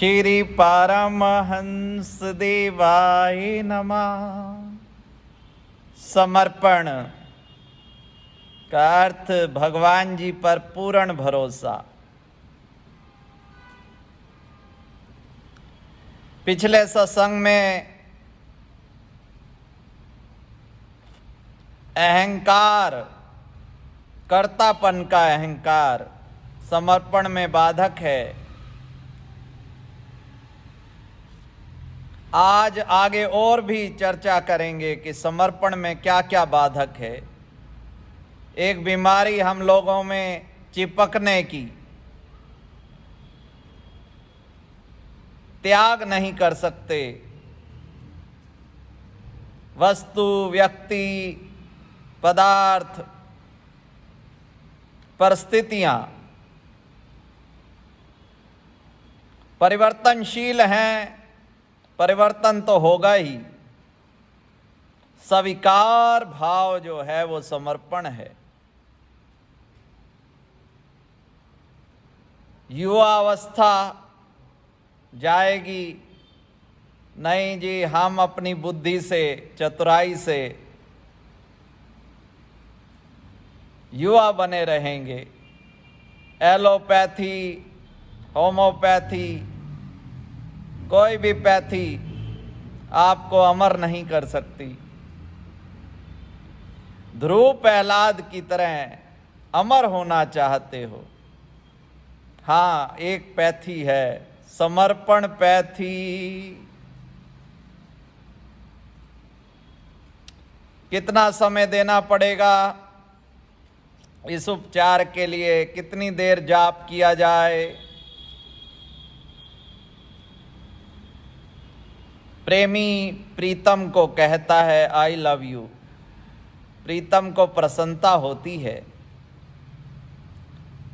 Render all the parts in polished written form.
श्री परमहंस देवाय नमः। समर्पण का अर्थ भगवान जी पर पूर्ण भरोसा। पिछले सत्संग में अहंकार, कर्तापन का अहंकार समर्पण में बाधक है। आज आगे और भी चर्चा करेंगे कि समर्पण में क्या क्या बाधक है। एक बीमारी हम लोगों में चिपकने की, त्याग नहीं कर सकते। वस्तु, व्यक्ति, पदार्थ, परिस्थितियां परिवर्तनशील हैं, परिवर्तन तो होगा ही। स्वीकार भाव जो है वो समर्पण है। युवावस्था जाएगी, नहीं जी हम अपनी बुद्धि से, चतुराई से युवा बने रहेंगे। एलोपैथी, होम्योपैथी, कोई भी पैथी आपको अमर नहीं कर सकती। ध्रुव प्रहलाद की तरह अमर होना चाहते हो, हाँ एक पैथी है, समर्पण पैथी। कितना समय देना पड़ेगा इस उपचार के लिए, कितनी देर जाप किया जाए। प्रेमी प्रीतम को कहता है आई लव यू। प्रीतम को प्रसन्नता होती है,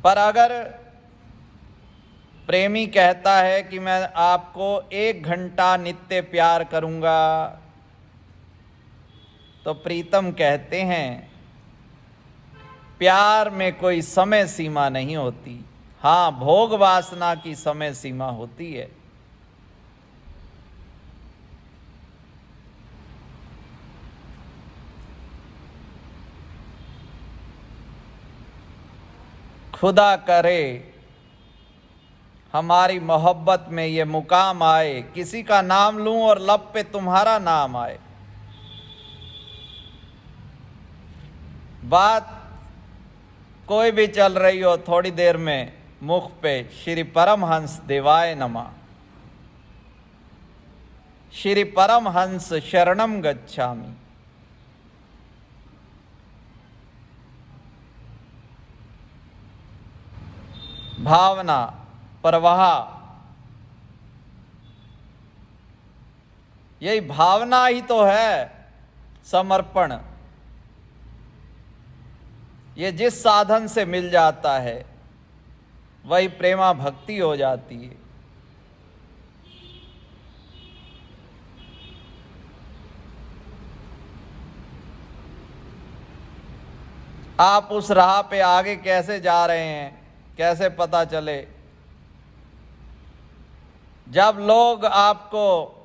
पर अगर प्रेमी कहता है कि मैं आपको 1 घंटा नित्य प्यार करूंगा, तो प्रीतम कहते हैं प्यार में कोई समय सीमा नहीं होती। हाँ, भोग वासना की समय सीमा होती है। खुदा करे हमारी मोहब्बत में ये मुकाम आए, किसी का नाम लूं और लब पे तुम्हारा नाम आए। बात कोई भी चल रही हो, थोड़ी देर में मुख पे श्री परमहंस देवाय नमः, श्री परमहंस शरणम गच्छामि। भावना, प्रवाह, यही भावना ही तो है समर्पण। ये जिस साधन से मिल जाता है वही प्रेमा भक्ति हो जाती है। आप उस राह पे आगे कैसे जा रहे हैं, कैसे पता चले? जब लोग आपको,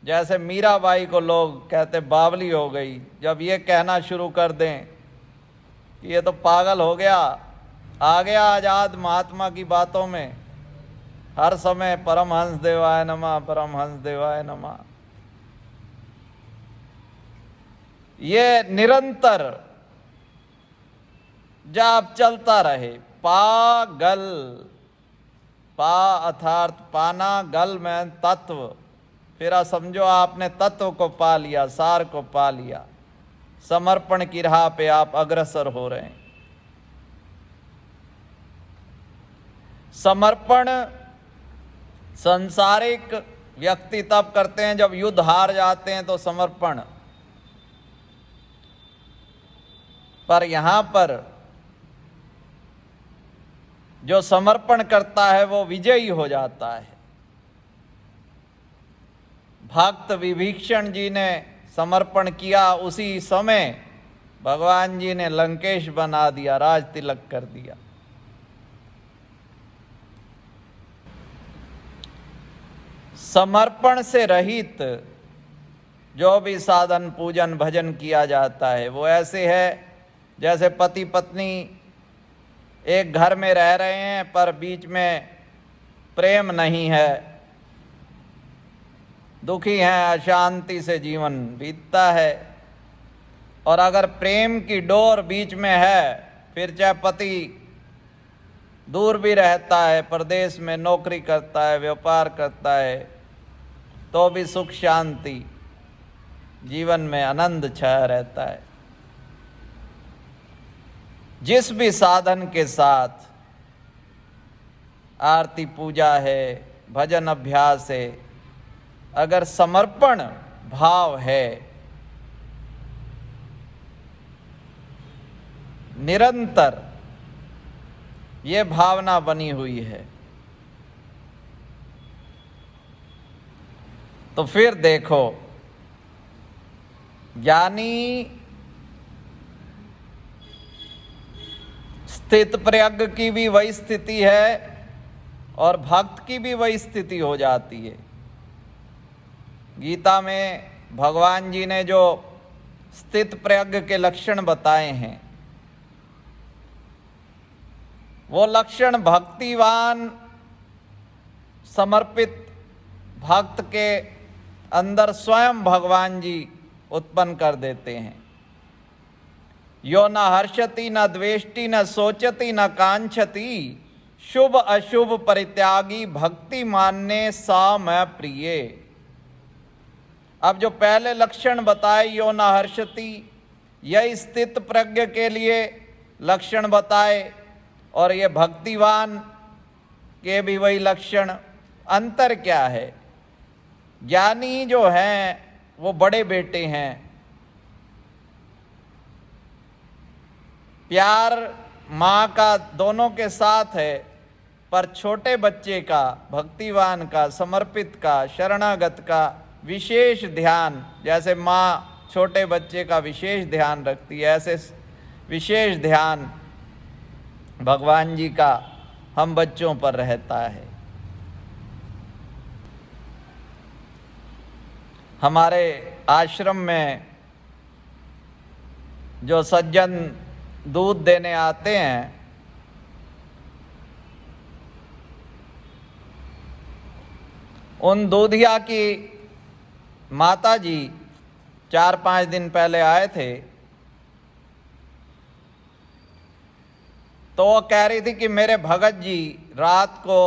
जैसे मीराबाई को लोग कहते बावली हो गई, जब ये कहना शुरू कर दें कि ये तो पागल हो गया, आ गया आजाद महात्मा की बातों में, हर समय परमहंस देवाय नमः, परमहंस देवाय नमः, ये निरंतर जाप चलता रहे। पागल, पा अर्थात पाना, गल में तत्व, फिर समझो आपने तत्व को पा लिया, सार को पा लिया। समर्पण की राह पे आप अग्रसर हो रहे हैं। समर्पण सांसारिक व्यक्ति तब करते हैं जब युद्ध हार जाते हैं तो समर्पण, पर यहां पर जो समर्पण करता है वो विजयी हो जाता है। भक्त विभीषण जी ने समर्पण किया, उसी समय भगवान जी ने लंकेश बना दिया, राज तिलक कर दिया। समर्पण से रहित जो भी साधन पूजन भजन किया जाता है वो ऐसे है जैसे पति पत्नी एक घर में रह रहे हैं पर बीच में प्रेम नहीं है, दुखी हैं, अशांति से जीवन बीतता है। और अगर प्रेम की डोर बीच में है, फिर चाहे पति दूर भी रहता है, परदेश में नौकरी करता है, व्यापार करता है, तो भी सुख शांति जीवन में आनंद छाया रहता है। जिस भी साधन के साथ आरती पूजा है, भजन अभ्यास है, अगर समर्पण भाव है, निरंतर ये भावना बनी हुई है, तो फिर देखो ज्ञानी स्थित प्रज्ञ की भी वही स्थिति है और भक्त की भी वही स्थिति हो जाती है। गीता में भगवान जी ने जो स्थित प्रज्ञ के लक्षण बताए हैं, वो लक्षण भक्तिवान समर्पित भक्त के अंदर स्वयं भगवान जी उत्पन्न कर देते हैं। यो न हर्षति न द्वेष्टि न सोचति न कांक्षति, शुभ अशुभ परित्यागी भक्ति मान्य सा मैं प्रिय। अब जो पहले लक्षण बताए यो न हर्षति, यह स्थित प्रज्ञ के लिए लक्षण बताए, और ये भक्तिवान के भी वही लक्षण। अंतर क्या है? ज्ञानी जो हैं वो बड़े बेटे हैं, प्यार माँ का दोनों के साथ है, पर छोटे बच्चे का, भक्तिवान का, समर्पित का, शरणागत का विशेष ध्यान, जैसे माँ छोटे बच्चे का विशेष ध्यान रखती है, ऐसे विशेष ध्यान भगवान जी का हम बच्चों पर रहता है। हमारे आश्रम में जो सज्जन दूध देने आते हैं, उन दूधिया की माता जी 4-5 दिन पहले आए थे, तो वो कह रही थी कि मेरे भगत जी रात को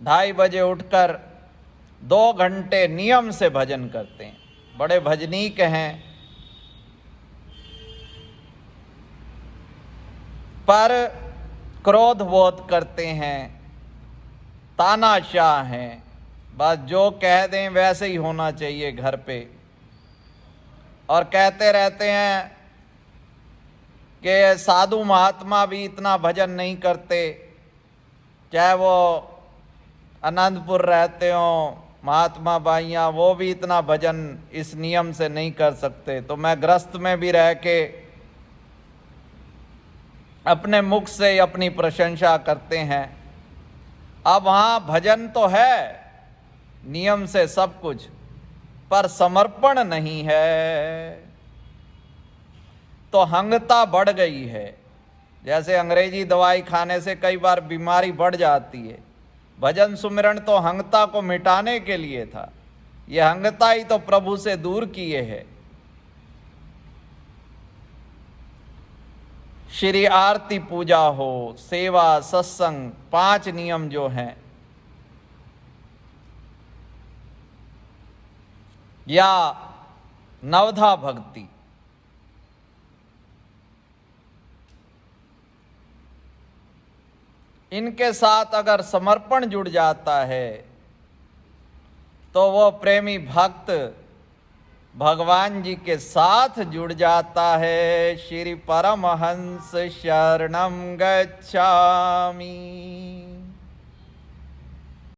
2:30 बजे उठकर 2 घंटे नियम से भजन करते हैं, बड़े भजनीक हैं, पर क्रोध बहुत करते हैं, तानाशाह हैं, बस जो कह दें वैसे ही होना चाहिए घर पे, और कहते रहते हैं कि साधु महात्मा भी इतना भजन नहीं करते, चाहे वो आनंदपुर रहते हों, महात्मा बाइयाँ, वो भी इतना भजन इस नियम से नहीं कर सकते। तो मैं गृहस्थ में भी रह के अपने मुख से अपनी प्रशंसा करते हैं। अब हाँ, भजन तो है नियम से सब कुछ, पर समर्पण नहीं है, तो हंगता बढ़ गई है। जैसे अंग्रेजी दवाई खाने से कई बार बीमारी बढ़ जाती है, भजन सुमिरन तो हंगता को मिटाने के लिए था, ये हंगता ही तो प्रभु से दूर किए है। श्री आरती पूजा हो, सेवा सत्संग, 5 नियम जो हैं, या नवधा भक्ति, इनके साथ अगर समर्पण जुड़ जाता है तो वो प्रेमी भक्त भगवान जी के साथ जुड़ जाता है। श्री परमहंस शरणम गच्छामि।